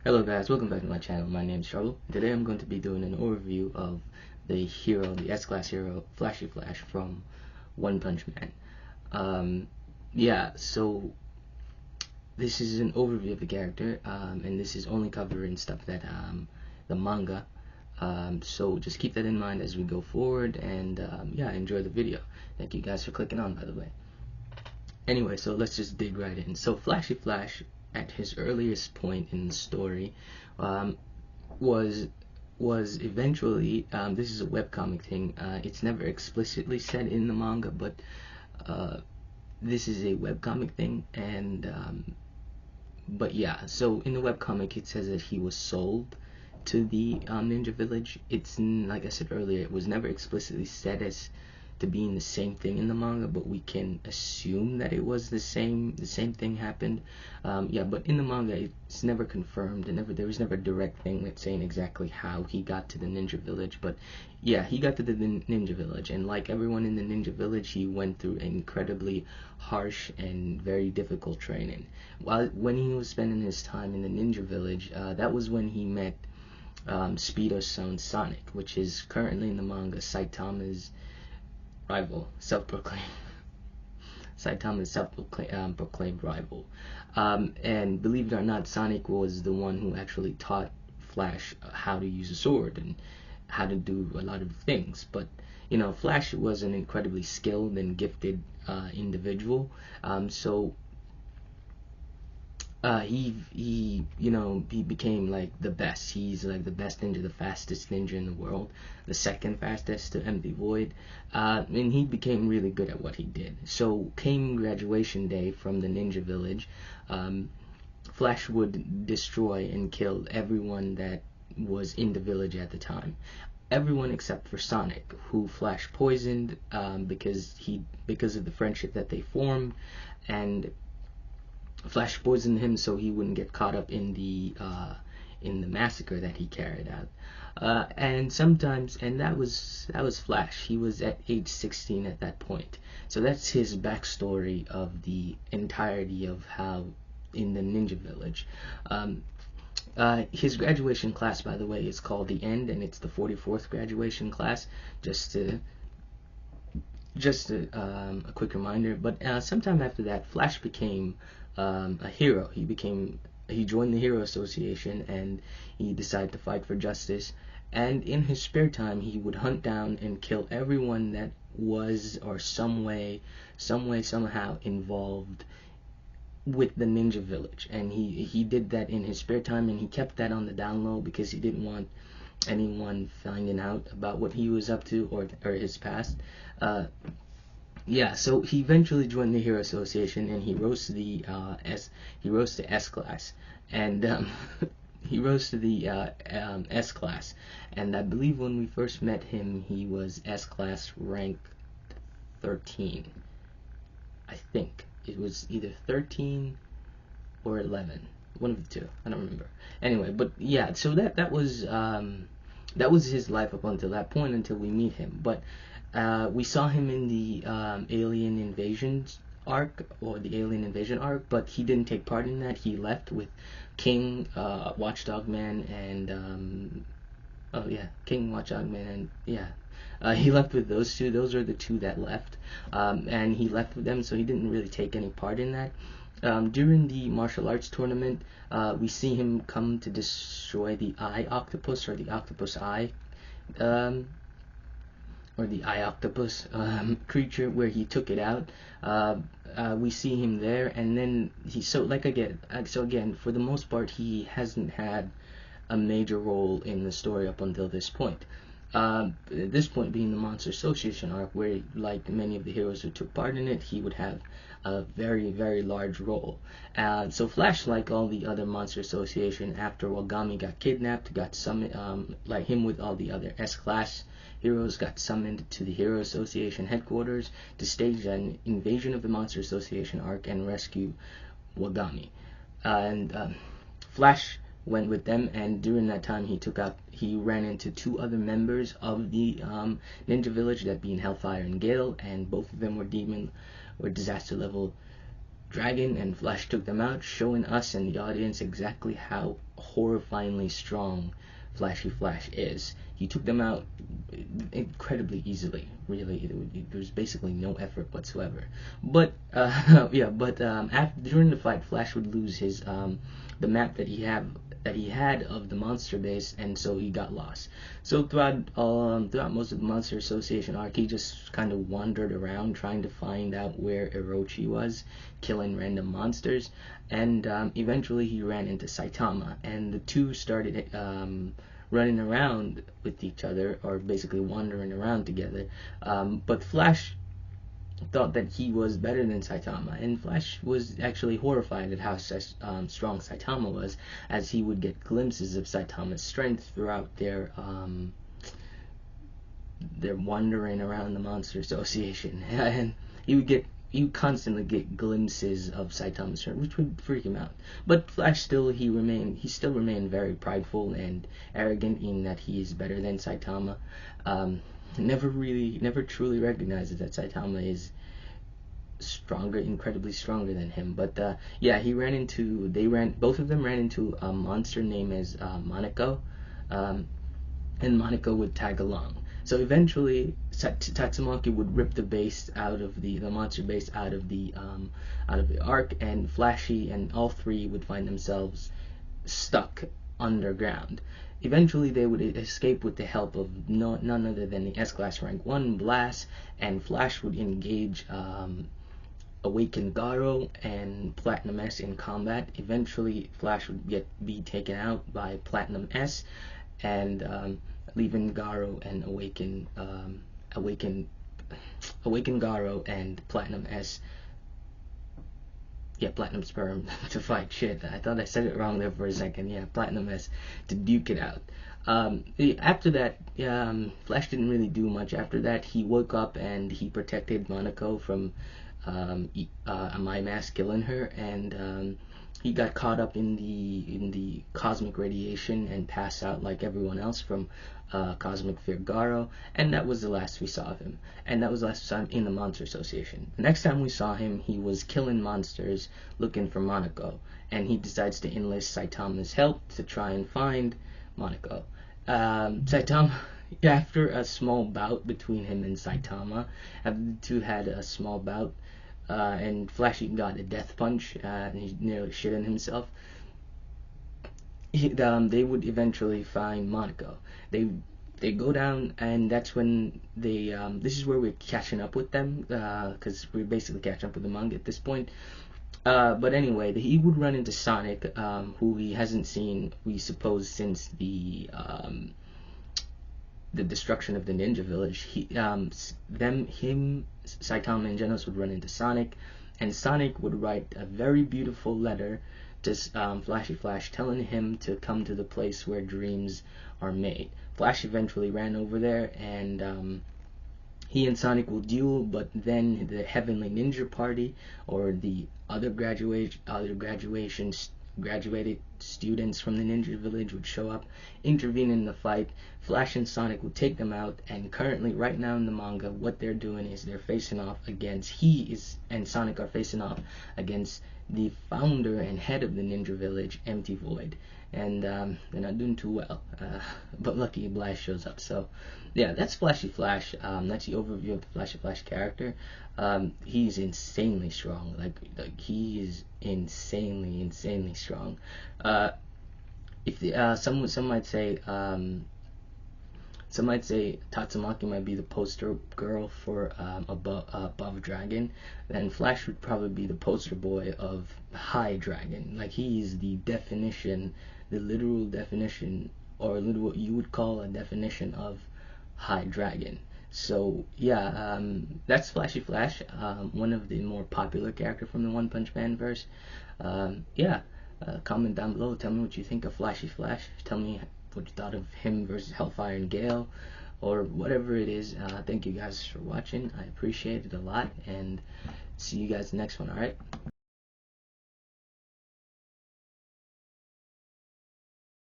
Hello guys, welcome back to my channel. My name is Charlo. Today I'm going to be doing an overview of the hero, the S-Class hero, Flashy Flash from One Punch Man. So this is an overview of the character, and this is only covering stuff that the manga. So just keep that in mind as we go forward, and enjoy the video. Thank you guys for clicking on, by the way. Anyway, so let's just dig right in. So Flashy Flash, at his earliest point in the story, was eventually, this is a webcomic thing. It's never explicitly said in the manga, but this is a webcomic thing, and so in the webcomic it says that he was sold to the Ninja Village. It's, like I said earlier, it was never explicitly said as to being the same thing in the manga, but we can assume that it was the same thing happened. But in the manga it's never confirmed, and there was never a direct thing that's saying exactly how he got to the Ninja Village. But yeah, he got to the Ninja Village, and like everyone in the Ninja Village, he went through incredibly harsh and very difficult training. When he was spending his time in the Ninja Village, that was when he met Speedo's son Sonic, which is currently in the manga Saitama's rival, self-proclaimed rival. And believe it or not, Sonic was the one who actually taught Flash how to use a sword and how to do a lot of things. But you know, Flash was an incredibly skilled and gifted individual. He became like the best. He's like the best ninja, the fastest ninja in the world, the second fastest to Empty Void, and he became really good at what he did. So came graduation day from the Ninja Village, Flash would destroy and kill everyone that was in the village at the time. Everyone except for Sonic, who Flash poisoned because of the friendship that they formed, and Flash poisoned him so he wouldn't get caught up in the massacre that he carried out. And that was Flash. He was at age 16 at that point. So that's his backstory of the entirety of how in the Ninja Village. His graduation class, by the way, is called The End, and it's the 44th graduation class. Just a quick reminder. But sometime after that, Flash became a hero. He joined the Hero Association, and he decided to fight for justice. And in his spare time, he would hunt down and kill everyone that was or somehow involved with the Ninja Village. And he did that in his spare time, and he kept that on the down low because he didn't want anyone finding out about what he was up to or his past. So he eventually joined the Hero Association, and he rose to the S class, and he rose to the S class. And I believe when we first met him, he was S class rank 13. I think it was either 13 or 11, one of the two. I don't remember. Anyway, but yeah, so that was his life up until that point, until we meet him. But we saw him in the Alien Invasion arc, but he didn't take part in that. He left with King, Watchdog Man, and King, Watchdog Man, and he left with those two. Those are the two that left, and he left with them, so he didn't really take any part in that. During the martial arts tournament, we see him come to destroy the Eye Octopus, or the Octopus Eye, or the Eye Octopus creature, where he took it out. We see him there, and then again, for the most part, he hasn't had a major role in the story up until this point. This point being the Monster Association arc, where, like many of the heroes who took part in it, he would have a very, very large role. So Flash, like all the other Monster Association, after Wagami got kidnapped, got summoned, like him with all the other S-Class heroes, got summoned to the Hero Association headquarters to stage an invasion of the Monster Association arc and rescue Wagami. Flash went with them, and during that time he ran into two other members of the Ninja Village, that being Hellfire and Gale, and both of them were disaster level dragon, and Flash took them out, showing us and the audience exactly how horrifyingly strong Flashy Flash is. He took them out incredibly easily. Really, there was basically no effort whatsoever. But yeah, but during the fight, Flash would lose his the map that he had of the monster base, and so he got lost. So throughout most of the Monster Association arc, he just kind of wandered around trying to find out where Orochi was, killing random monsters, and eventually he ran into Saitama, and the two started running around with each other, or basically wandering around together. But Flash thought that he was better than Saitama, and Flash was actually horrified at how strong Saitama was, as he would get glimpses of Saitama's strength throughout their wandering around the Monster Association, and he would constantly get glimpses of Saitama's strength, which would freak him out. But Flash still remained very prideful and arrogant in that he is better than Saitama. Never truly recognizes that Saitama is incredibly stronger than him. But yeah, both of them ran into a monster named as Monoko, and Monoko would tag along. So eventually, Tatsumaki would rip the base out of the monster base out of the arc, and Flashy and all three would find themselves stuck underground. Eventually, they would escape with the help of none other than the S-Class Rank 1 Blast, and Flash would engage Awakened Garo and Platinum S in combat. Eventually, Flash would be taken out by Platinum S, and leaving Garo and Awaken Garo and Platinum S, Platinum Sperm to fight shit. I thought I said it wrong there for a second. Yeah, Platinum S to duke it out. After that, Flash didn't really do much. After that, he woke up and he protected Monoko from Mask killing her, and he got caught up in the cosmic radiation and passed out like everyone else from Cosmic Fear Garo, and that was the last we saw of him. And that was the last we saw him in the Monster Association. The next time we saw him, he was killing monsters looking for Monoko, and he decides to enlist Saitama's help to try and find Monoko. Saitama, after a small bout between him and Saitama, after the two had a small bout, and Flashy got a death punch, and he nearly shit on himself. They would eventually find Monoko. They go down, and that's when they. This is where we're catching up with them, because we're basically catching up with the manga at this point. But anyway, he would run into Sonic, who he hasn't seen, we suppose, since the destruction of the Ninja Village. Saitama and Genos would run into Sonic, and Sonic would write a very beautiful letter to Flashy Flash, telling him to come to the place where dreams are made. Flash eventually ran over there, and he and Sonic will duel, but then the Heavenly Ninja Party, or the other graduated students from the Ninja Village, would show up, intervene in the fight. Flash and Sonic would take them out, and currently, right now in the manga, what they're doing is they're facing off against, and Sonic are facing off against the founder and head of the Ninja Village, Empty Void, and they're not doing too well, but lucky Blast shows up. So yeah, that's Flashy Flash. That's the overview of the Flashy Flash character. He's insanely strong. Like he is insanely strong. Some might say Tatsumaki might be the poster girl for Above Dragon, then Flash would probably be the poster boy of High Dragon. Like he's the definition, the literal definition, or what you would call a definition of High Dragon. So yeah, that's Flashy Flash, one of the more popular characters from the One Punch Man verse. Comment down below, tell me what you think of Flashy Flash, tell me what you thought of him versus Hellfire and Gale, or whatever it is. Thank you guys for watching, I appreciate it a lot, and see you guys next one, alright?